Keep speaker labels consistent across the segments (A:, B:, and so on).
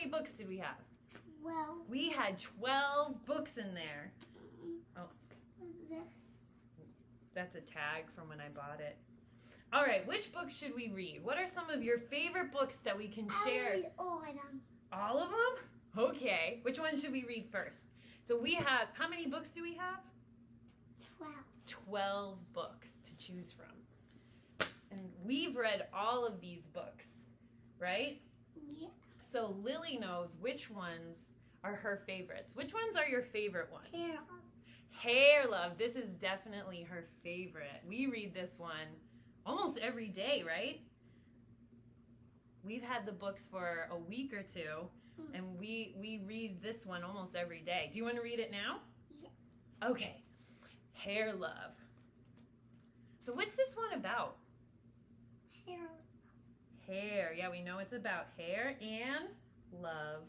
A: many books did we have?
B: 12.
A: We had 12 books in there. Oh.
B: What is this?
A: That's a tag from when I bought it. All right, which books should we read? What are some of your favorite books that we can share?
B: I'll read all of them.
A: All of them? Okay. Which one should we read first? So we have, how many books do we have?
B: 12.
A: 12 books to choose from. And we've read all of these books, right?
B: Yeah.
A: So Lily knows which ones are her favorites. Which ones are your favorite ones?
B: Here.
A: Hair Love. This is definitely her favorite. We read this one almost every day, right? We've had the books for a week or two, and we read this one almost every day. Do you want to read it now?
B: Yeah.
A: Okay. Hair Love. So what's this one about?
B: Here.
A: Hair. Yeah, we know it's about hair and love.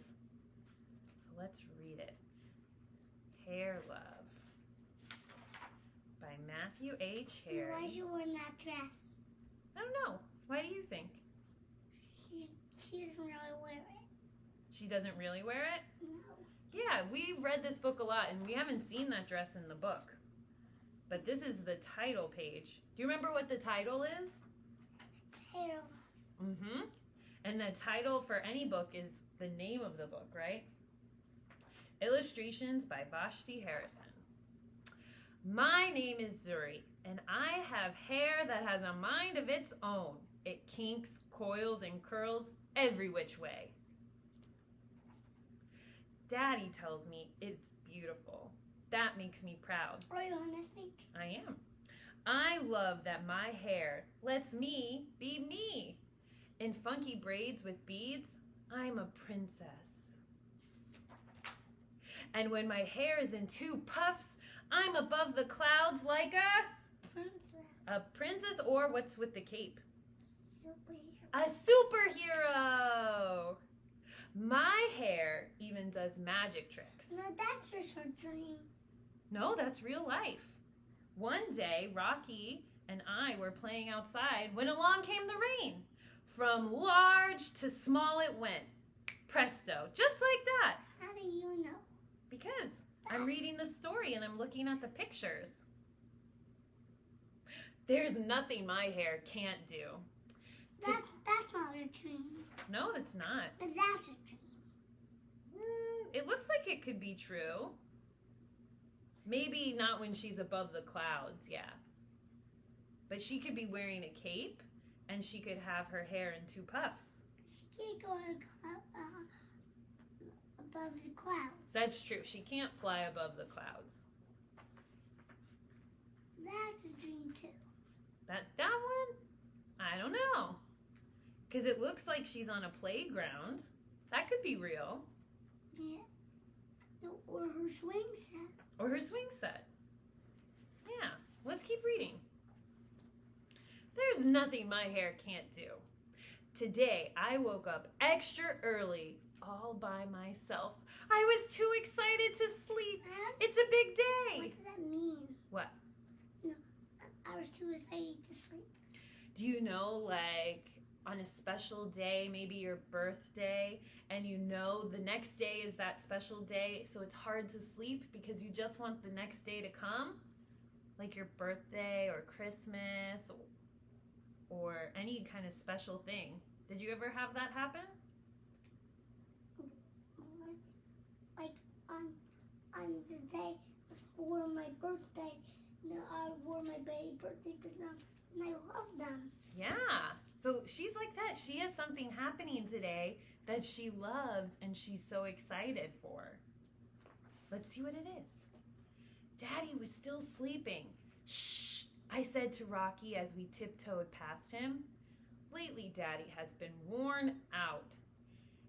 A: So let's read it. Hair Love by Matthew H. Harry.
B: Why is she wearing that dress?
A: I don't know. Why do you think?
B: She doesn't really wear it.
A: She doesn't really wear it?
B: No.
A: Yeah, we've read this book a lot, and we haven't seen that dress in the book. But this is the title page. Do you remember what the title is?
B: Hair.
A: Mm-hmm. And the title for any book is the name of the book, right? Illustrations by Vashti Harrison. My name is Zuri, and I have hair that has a mind of its own. It kinks, coils, and curls every which way. Daddy tells me it's beautiful. That makes me proud.
B: Are you on this page?
A: I am. I love that my hair lets me be me. In funky braids with beads, I'm a princess. And when my hair is in two puffs, I'm above the clouds like a princess, or what's with the cape?
B: Superhero.
A: A superhero. My hair even does magic tricks.
B: No, that's just her dream.
A: No, that's real life. One day, Rocky and I were playing outside when along came the rain. From large to small it went. Presto, just like that.
B: How do you know?
A: Because I'm reading the story and I'm looking at the pictures. There's nothing my hair can't do.
B: That's not a dream.
A: No, it's not.
B: But that's a dream.
A: It looks like it could be true. Maybe not when she's above the clouds, yeah. But she could be wearing a cape and she could have her hair in two puffs.
B: She can't go above the clouds.
A: That's true. She can't fly above the clouds.
B: That's a dream too.
A: That one? I don't know. Because it looks like she's on a playground. That could be real.
B: Yeah. No, or her swing set.
A: Or her swing set. Yeah. Let's keep reading. There's nothing my hair can't do. Today, I woke up extra early, all by myself. I was too excited to sleep. It's a big day.
B: What does that mean?
A: What?
B: No, I was too excited to sleep.
A: Do you know, like, on a special day, maybe your birthday, and you know the next day is that special day, so it's hard to sleep because you just want the next day to come? Like your birthday or Christmas or any kind of special thing. Did you ever have that happen?
B: Like on the day before my birthday, I wore my birthday pajamas and I love them.
A: Yeah. So she's like that. She has something happening today that she loves and she's so excited for. Let's see what it is. Daddy was still sleeping. Shh, I said to Rocky as we tiptoed past him. Lately, Daddy has been worn out.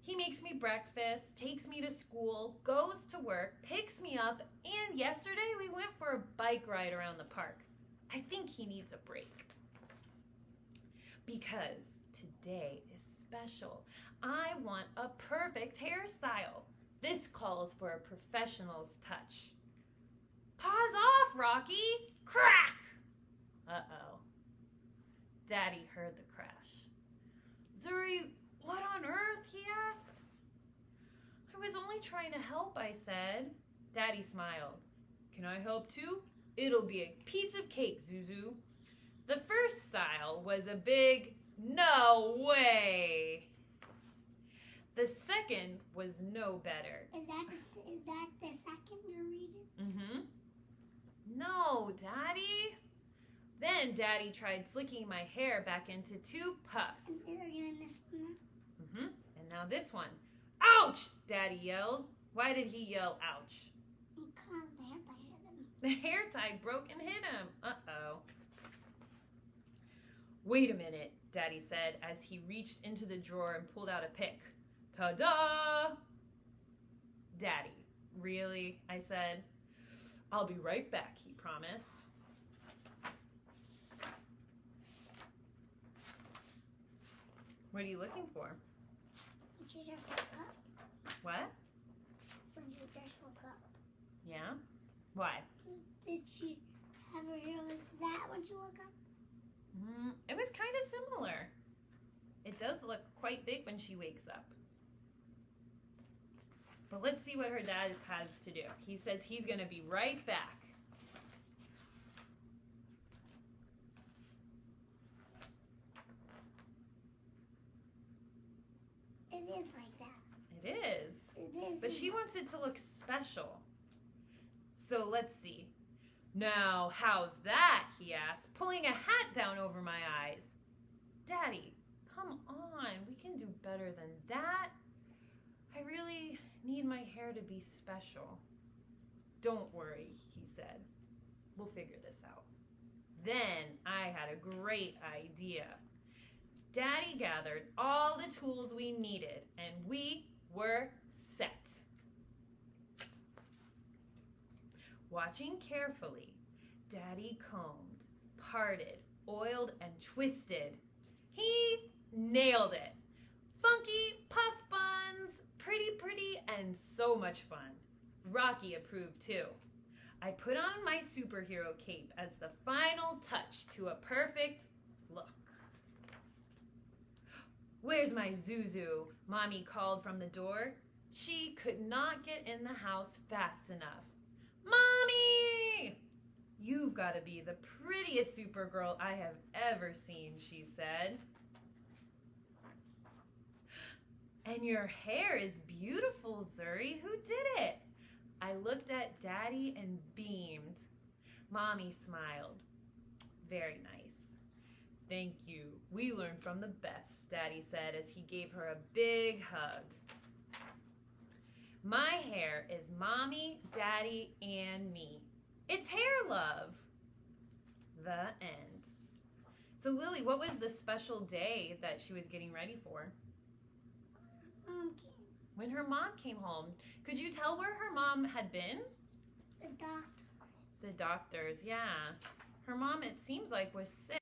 A: He makes me breakfast, takes me to school, goes to work, picks me up, and yesterday we went for a bike ride around the park. I think he needs a break. Because today is special. I want a perfect hairstyle. This calls for a professional's touch. Paws off, Rocky! Crack! Uh-oh. Daddy heard the crash. Zuri, what on earth? He asked. was only trying to help, I said. Daddy smiled. Can I help too? It'll be a piece of cake, Zuzu. The first style was a big no way. The second was no better.
B: Is that the second you're reading?
A: Mm-hmm. No, Daddy. Then Daddy tried flicking my hair back into 2 puffs.
B: Are you in this one now?
A: Mm-hmm. And now this one. Ouch! Daddy yelled. Why did he yell ouch?
B: Because the hair tie hit him.
A: The hair tie broke and hit him. Uh-oh. Wait a minute, Daddy said as he reached into the drawer and pulled out a pick. Ta-da! Daddy, really? I said. I'll be right back, he promised. What are you looking for?
B: When she just woke up.
A: What?
B: When she just woke up.
A: Yeah? Why?
B: Did she have her hair like that when she woke up?
A: It was kind of similar. It does look quite big when she wakes up. But let's see what her dad has to do. He says he's going to be right back.
B: It is like that.
A: It is.
B: It is.
A: But she wants it to look special. So let's see. Now, how's that? He asked, pulling a hat down over my eyes. Daddy, come on. We can do better than that. I really need my hair to be special. Don't worry, he said. We'll figure this out. Then I had a great idea. Daddy gathered all the tools we needed, and we were set. Watching carefully, Daddy combed, parted, oiled, and twisted. He nailed it. Funky puff buns, pretty, and so much fun. Rocky approved too. I put on my superhero cape as the final touch to a perfect look. Where's my Zuzu? Mommy called from the door. She could not get in the house fast enough. Mommy! You've got to be the prettiest Supergirl I have ever seen, she said. And your hair is beautiful, Zuri. Who did it? I looked at Daddy and beamed. Mommy smiled. Very nice. Thank you. We learn from the best, Daddy said as he gave her a big hug. My hair is Mommy, Daddy, and me. It's hair love. The end. So Lily, what was the special day that she was getting ready for?
B: Mom came.
A: When her mom came home. Could you tell where her mom had been?
B: The doctor.
A: The doctors, yeah. Her mom, it seems like, was sick.